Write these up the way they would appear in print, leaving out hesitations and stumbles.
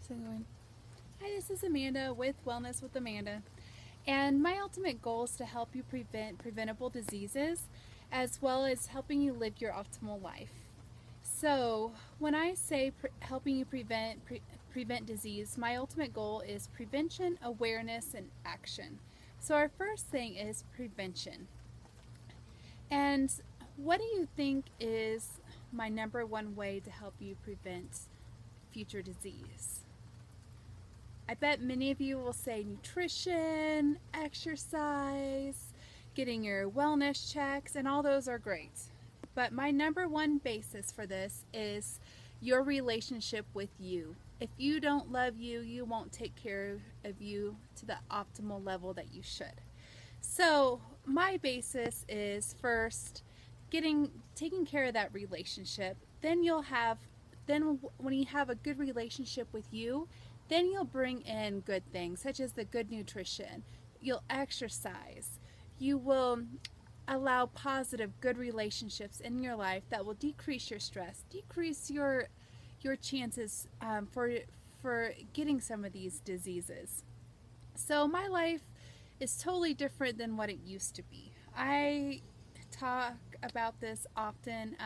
So I'm going, hi, this is Amanda with Wellness with Amanda. And my ultimate goal is to help you prevent preventable diseases as well as helping you live your optimal life. So when I say helping you prevent disease, my ultimate goal is prevention, awareness, and action. So our first thing is prevention. And what do you think is my number one way to help you prevent future disease? I bet many of you will say nutrition, exercise, getting your wellness checks, and all those are great. But my number one basis for this is your relationship with you. If you don't love you, you won't take care of you to the optimal level that you should. So my basis is first taking care of that relationship. Then when you have a good relationship with you, then you'll bring in good things such as the good nutrition. You'll exercise. You will allow positive, good relationships in your life that will decrease your stress, decrease your chances for getting some of these diseases. So my life is totally different than what it used to be. I talk about this often.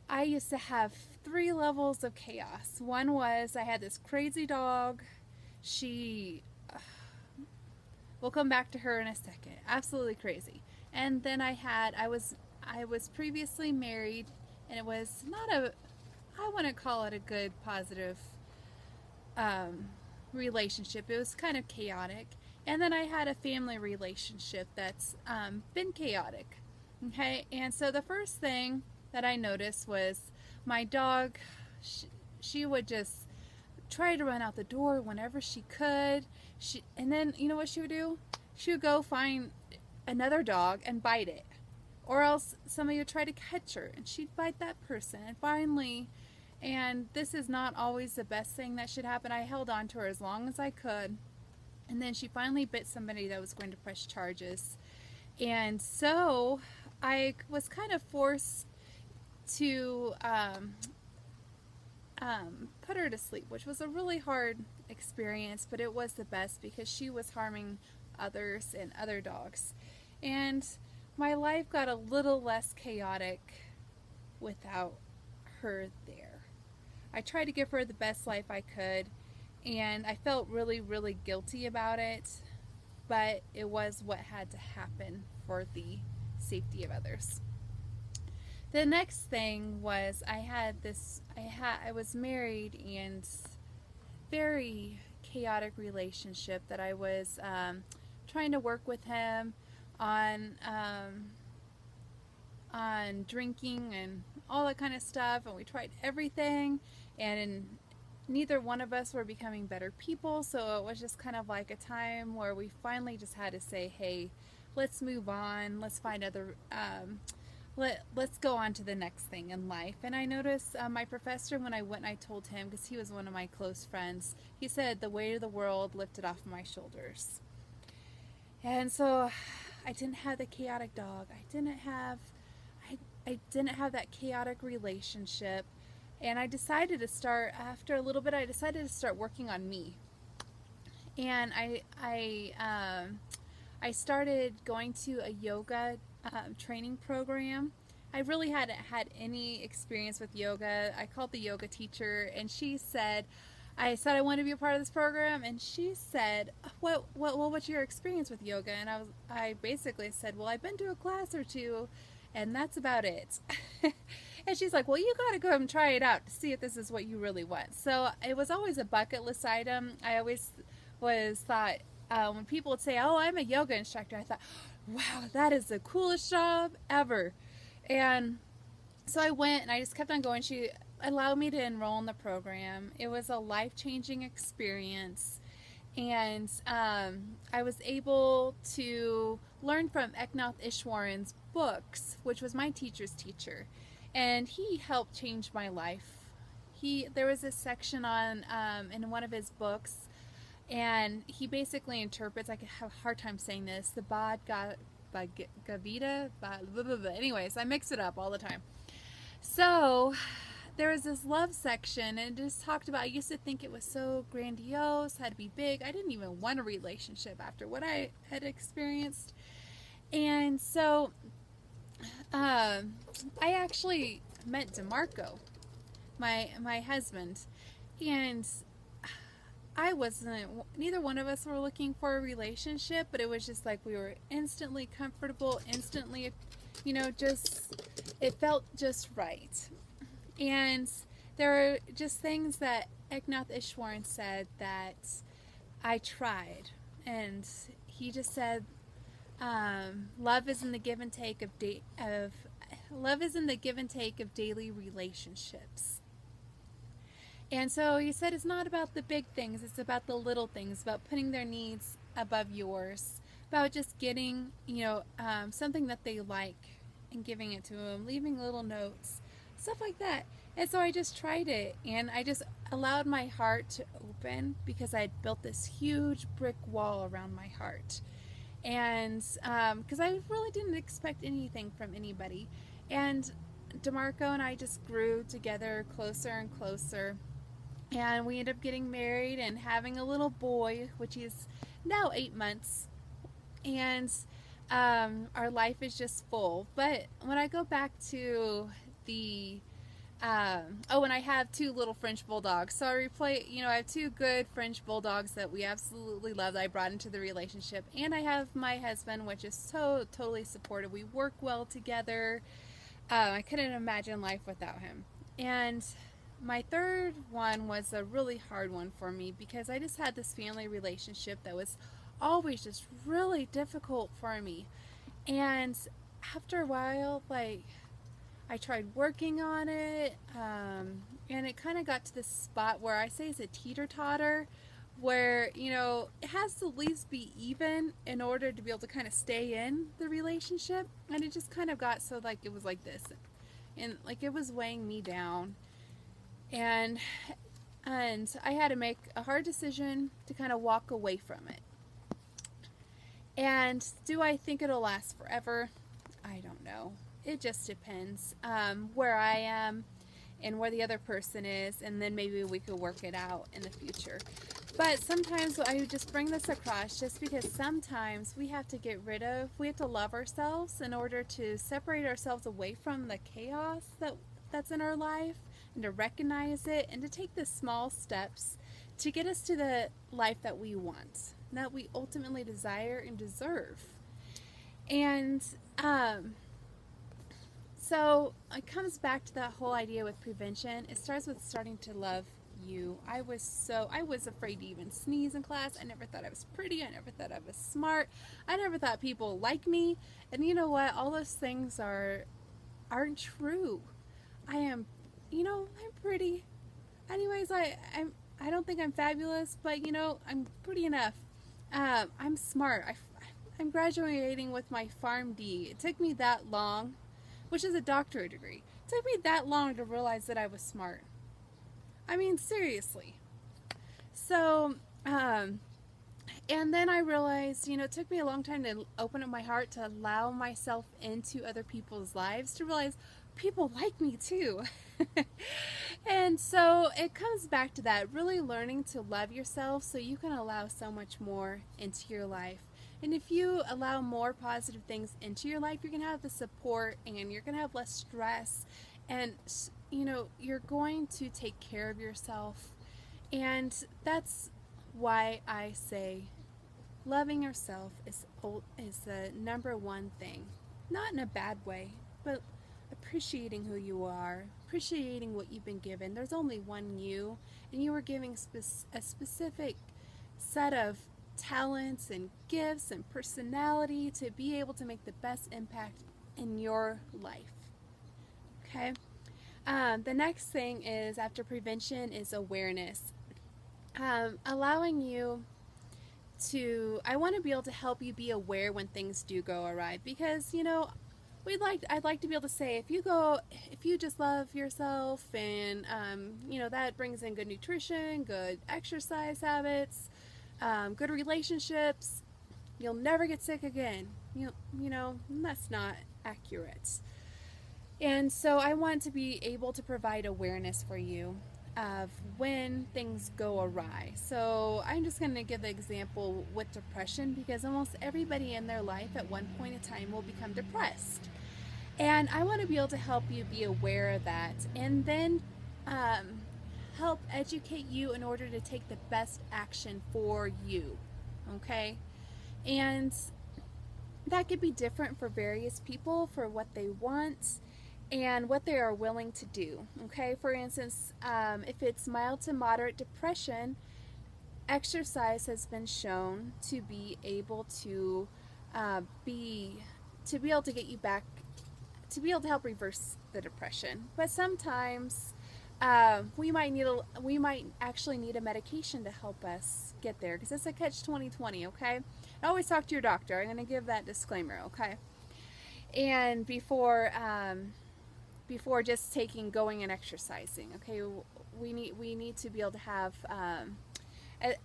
I used to have 3 levels of chaos. One was I had this crazy dog. We'll come back to her in a second. Absolutely crazy. And then I was previously married, and it was not I wouldn't call it a good, positive relationship. It was kind of chaotic. And then I had a family relationship that's been chaotic. Okay, and so the first thing that I noticed was my dog, she would just try to run out the door whenever she could. And then, you know what she would do? She would go find another dog and bite it. Or else somebody would try to catch her and she'd bite that person. And finally, and this is not always the best thing that should happen, I held on to her as long as I could. And then she finally bit somebody that was going to press charges. And so I was kind of forced to put her to sleep, which was a really hard experience, but it was the best because she was harming others and other dogs. And my life got a little less chaotic without her there. I tried to give her the best life I could, and I felt really, really guilty about it, but it was what had to happen for the safety of others. The next thing was I was married and very chaotic relationship that I was trying to work with him on drinking and all that kind of stuff, and we tried everything, and neither one of us were becoming better people, so it was just kind of like a time where we finally just had to say, hey, let's move on, let's find other let's go on to the next thing in life. And I noticed my professor, when I went and I told him, because he was one of my close friends, he said the weight of the world lifted off my shoulders. And so I didn't have the chaotic dog. I didn't have that chaotic relationship. And I decided to start, after a little bit, I decided to start working on me. And I started going to a yoga training program. I really hadn't had any experience with yoga. I called the yoga teacher, and I said I wanted to be a part of this program, and she said, what's your experience with yoga? And I basically said, well, I've been to a class or two, and that's about it. And she's like, well, you got to go and try it out to see if this is what you really want. So it was always a bucket list item. I always thought, when people would say, oh, I'm a yoga instructor, I thought, wow, that is the coolest job ever. And so I went, and I just kept on going. She allowed me to enroll in the program. It was a life-changing experience. And I was able to learn from Eknath Ishwaran's books, which was my teacher's teacher. And he helped change my life. There was a section on in one of his books, and he basically interprets, I have a hard time saying this, the Gavita, anyways, I mix it up all the time. So there was this love section, and it just talked about, I used to think it was so grandiose, had to be big. I didn't even want a relationship after what I had experienced. And so I actually met DeMarco, my husband, and I wasn't, neither one of us were looking for a relationship, but it was just like we were instantly comfortable, instantly, just, it felt just right. And there are just things that Eknath Ishwaran said that I tried. And he just said, love is in the give and take love is in the give and take of daily relationships. And so he said it's not about the big things, it's about the little things, about putting their needs above yours, about just getting, something that they like and giving it to them, leaving little notes, stuff like that. And so I just tried it, and I just allowed my heart to open because I had built this huge brick wall around my heart. And because I really didn't expect anything from anybody. And DeMarco and I just grew together closer and closer. And we ended up getting married and having a little boy, which is now 8 months. And our life is just full. But when I go back to the and I have 2 little French bulldogs. So I have 2 good French bulldogs that we absolutely love that I brought into the relationship. And I have my husband, which is so totally supportive. We work well together. I couldn't imagine life without him. And my third one was a really hard one for me because I just had this family relationship that was always just really difficult for me. And after a while, I tried working on it, and it kind of got to this spot where I say it's a teeter-totter, where, it has to at least be even in order to be able to kind of stay in the relationship. And it just kind of got so it was like this, and it was weighing me down. And I had to make a hard decision to kind of walk away from it. And do I think it'll last forever? I don't know. It just depends where I am and where the other person is, and then maybe we could work it out in the future. But sometimes I just bring this across just because sometimes we have to love ourselves in order to separate ourselves away from the chaos that's in our life, and to recognize it, and to take the small steps to get us to the life that we want, that we ultimately desire and deserve. And so it comes back to that whole idea with prevention. It starts with starting to love you. I was afraid to even sneeze in class. I never thought I was pretty. I never thought I was smart. I never thought people liked me. And you know what? All those things aren't true. I'm pretty. Anyways, I don't think I'm fabulous, but I'm pretty enough. I'm smart. I'm graduating with my PharmD. It took me that long, which is a doctorate degree. It took me that long to realize that I was smart. I mean, seriously. So, and then I realized, it took me a long time to open up my heart, to allow myself into other people's lives, to realize people like me too. And so it comes back to that, really learning to love yourself so you can allow so much more into your life. And if you allow more positive things into your life, you're going to have the support, and you're going to have less stress, and you're going to take care of yourself. And that's why I say loving yourself is the number one thing. Not in a bad way, but appreciating who you are, appreciating what you've been given. There's only one you, and you were giving a specific set of talents and gifts and personality to be able to make the best impact in your life. Okay? The next thing is, after prevention, is awareness. Allowing you to, I want to be able to help you be aware when things do go awry, because I'd like to be able to say, if you just love yourself, and that brings in good nutrition, good exercise habits, good relationships, you'll never get sick again. That's not accurate. And so I want to be able to provide awareness for you of when things go awry. So I'm just going to give the example with depression because almost everybody in their life at one point in time will become depressed. And I want to be able to help you be aware of that and then um, help educate you in order to take the best action for you. Okay? And that could be different for various people for what they want and what they are willing to do. Okay, for instance, if it's mild to moderate depression, exercise has been shown to be able to be to be able to get you back to be able to help reverse the depression. But sometimes we might actually need a medication to help us get there because it's a catch 2020. Okay, always talk to your doctor. I'm going to give that disclaimer. Okay, and before just taking going and exercising. Okay, we need to be able to have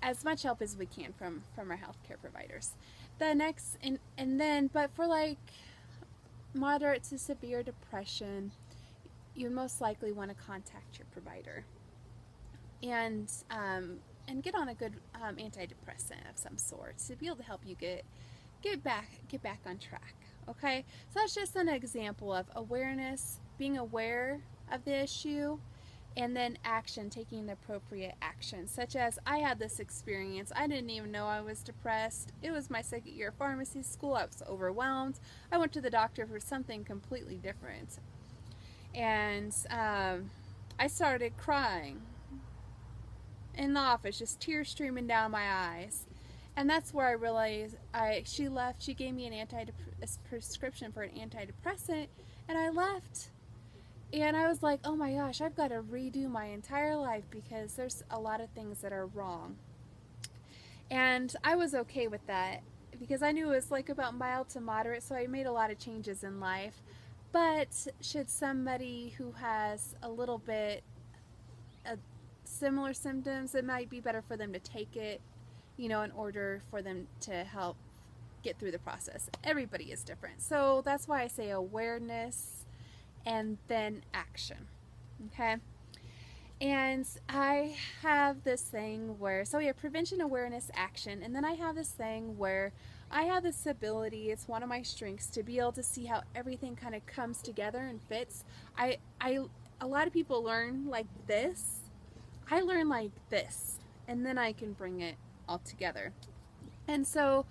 as much help as we can from our healthcare providers. The next and then but for like moderate to severe depression, you most likely want to contact your provider and get on a good antidepressant of some sort to be able to help you get back on track. Okay, so that's just an example of awareness, being aware of the issue, and then action, taking the appropriate action. Such as I had this experience. I didn't even know I was depressed. It was my second year of pharmacy school. I was overwhelmed. I went to the doctor for something completely different, and I started crying in the office, just tears streaming down my eyes. And that's where I realized she left. She gave me a prescription for an antidepressant, and I left. And I was like, oh my gosh, I've got to redo my entire life because there's a lot of things that are wrong. And I was okay with that because I knew it was like about mild to moderate, so I made a lot of changes in life. But should somebody who has a little bit similar symptoms, it might be better for them to take it, in order for them to help get through the process. Everybody is different. So that's why I say awareness and then action. Okay? And I have this thing where, so we have prevention, awareness, action, and then I have this thing where I have this ability, it's one of my strengths, to be able to see how everything kind of comes together and fits. A lot of people learn like this. I learn like this, and then I can bring it all together. And so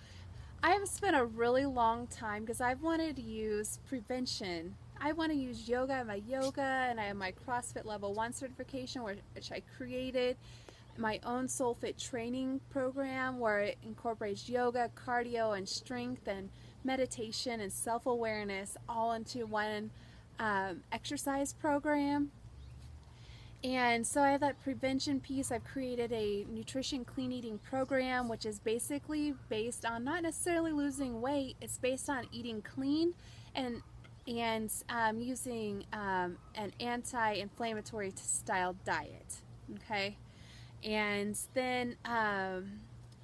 I have spent a really long time because I've wanted to use prevention. I want to use yoga. I have my yoga and I have my CrossFit Level 1 certification, which I created. My own Soul Fit training program where it incorporates yoga, cardio, and strength and meditation and self-awareness all into one exercise program. And so I have that prevention piece. I've created a nutrition clean eating program, which is basically based on not necessarily losing weight. It's based on eating clean and using an anti-inflammatory style diet. Okay, and then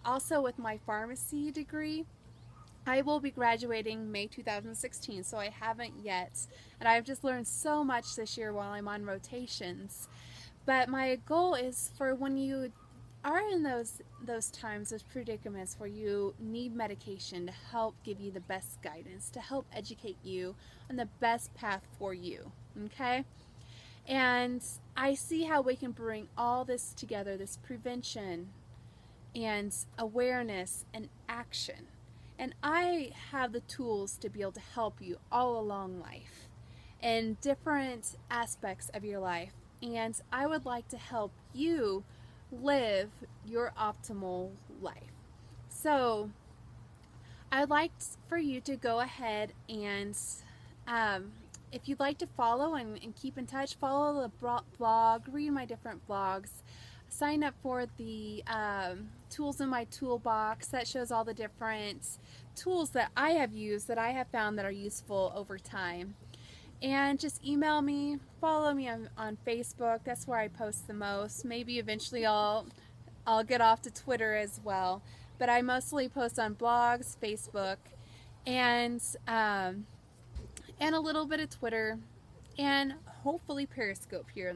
also with my pharmacy degree, I will be graduating May 2016, so I haven't yet. And I've just learned so much this year while I'm on rotations. But my goal is for when you are in those times, those predicaments where you need medication to help give you the best guidance, to help educate you on the best path for you, okay? And I see how we can bring all this together, this prevention and awareness and action. And I have the tools to be able to help you all along life in different aspects of your life. And I would like to help you live your optimal life. So I'd like for you to go ahead and if you'd like to follow and keep in touch, follow the blog, read my different blogs, sign up for the tools in my toolbox that shows all the different tools that I have used that I have found that are useful over time. And just email me, follow me on Facebook. That's where I post the most. Maybe eventually I'll get off to Twitter as well. But I mostly post on blogs, Facebook, and a little bit of Twitter. and hopefully Periscope here